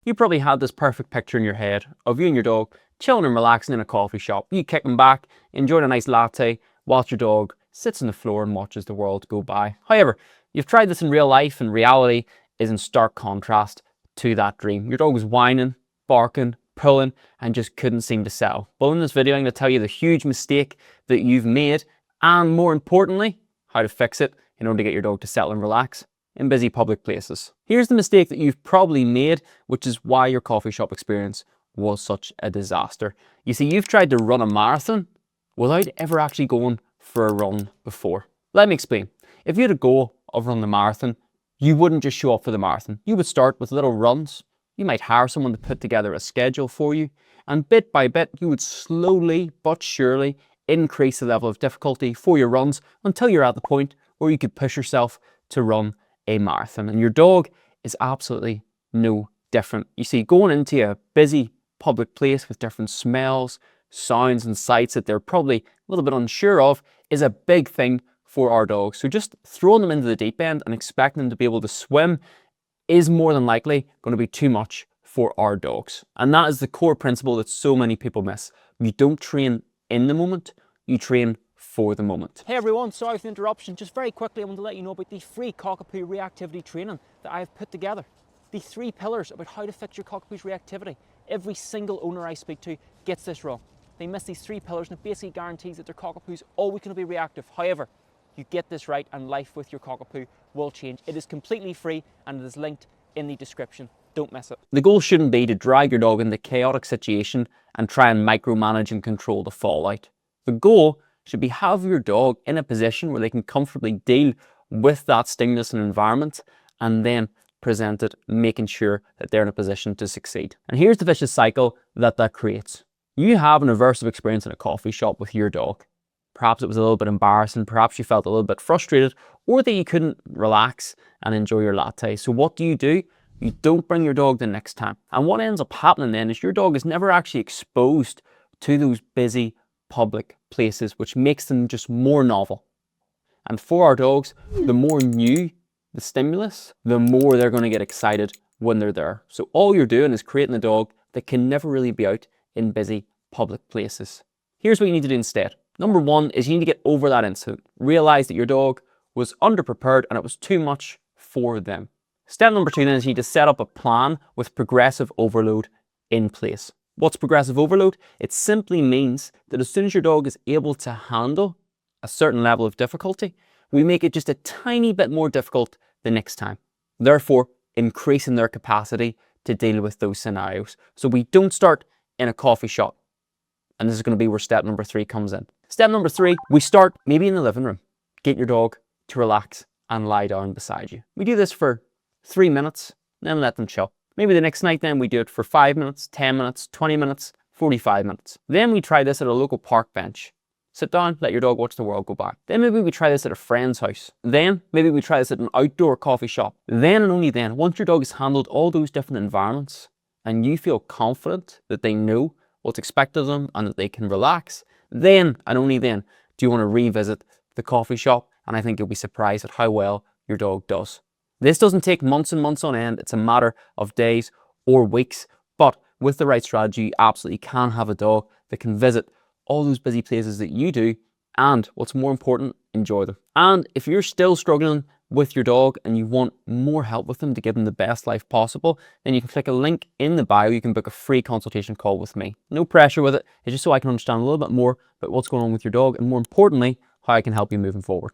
You probably had this perfect picture in your head of you and your dog chilling and relaxing in a coffee shop. You kicking back, enjoying a nice latte, whilst your dog sits on the floor and watches the world go by. However, you've tried this in real life and reality is in stark contrast to that dream. Your dog was whining, barking, pulling, and just couldn't seem to settle. But in this video, I'm going to tell you the huge mistake that you've made, and more importantly, how to fix it in order to get your dog to settle and relax in busy public places. Here's the mistake that you've probably made, which is why your coffee shop experience was such a disaster. You see, you've tried to run a marathon without ever actually going for a run before. Let me explain. If you had a goal of running a marathon, you wouldn't just show up for the marathon. You would start with little runs. You might hire someone to put together a schedule for you, and bit by bit, you would slowly but surely increase the level of difficulty for your runs until you're at the point where you could push yourself to run a marathon. And your dog is absolutely no different. You see, going into a busy public place with different smells, sounds and sights that they're probably a little bit unsure of is a big thing for our dogs. So just throwing them into the deep end and expecting them to be able to swim is more than likely going to be too much for our dogs. And that is the core principle that so many people miss. You don't train in the moment, you train for the moment. Hey everyone, sorry for the interruption. Just very quickly, I want to let you know about the free Cockapoo reactivity training that I have put together. The 3 pillars about how to fix your Cockapoo's reactivity. Every single owner I speak to gets this wrong. They miss these 3 pillars and it basically guarantees that their Cockapoo's always going to be reactive. However, you get this right and life with your Cockapoo will change. It is completely free and it is linked in the description. Don't miss it. The goal shouldn't be to drag your dog into a chaotic situation and try and micromanage and control the fallout. The goal should be have your dog in a position where they can comfortably deal with that stimulus and environment and then present it, making sure that they're in a position to succeed. And here's the vicious cycle that creates. You have an aversive experience in a coffee shop with your dog. Perhaps it was a little bit embarrassing, perhaps you felt a little bit frustrated, or that you couldn't relax and enjoy your latte. So what do? You don't bring your dog the next time. And what ends up happening then is your dog is never actually exposed to those busy public places, which makes them just more novel. And for our dogs, the more new the stimulus, the more they're going to get excited when they're there. So all you're doing is creating a dog that can never really be out in busy public places. Here's what you need to do instead. Number 1 is you need to get over that incident. Realize that your dog was underprepared and it was too much for them. Step number 2 then is you need to set up a plan with progressive overload in place. What's progressive overload? It simply means that as soon as your dog is able to handle a certain level of difficulty, we make it just a tiny bit more difficult the next time. Therefore, increasing their capacity to deal with those scenarios. So we don't start in a coffee shop. And this is going to be where step number 3 comes in. Step number 3, we start maybe in the living room. Get your dog to relax and lie down beside you. We do this for 3 minutes, then let them chill. Maybe the next night then we do it for 5 minutes, 10 minutes, 20 minutes, 45 minutes. Then we try this at a local park bench. Sit down, let your dog watch the world go by. Then maybe we try this at a friend's house. Then maybe we try this at an outdoor coffee shop. Then and only then, once your dog has handled all those different environments and you feel confident that they know what's expected of them and that they can relax, then and only then do you want to revisit the coffee shop, and I think you'll be surprised at how well your dog does. This doesn't take months and months on end, it's a matter of days or weeks, but with the right strategy, you absolutely can have a dog that can visit all those busy places that you do, and what's more important, enjoy them. And if you're still struggling with your dog and you want more help with them to give them the best life possible, then you can click a link in the bio. You can book a free consultation call with me. No pressure with it. It's just so I can understand a little bit more about what's going on with your dog and more importantly, how I can help you moving forward.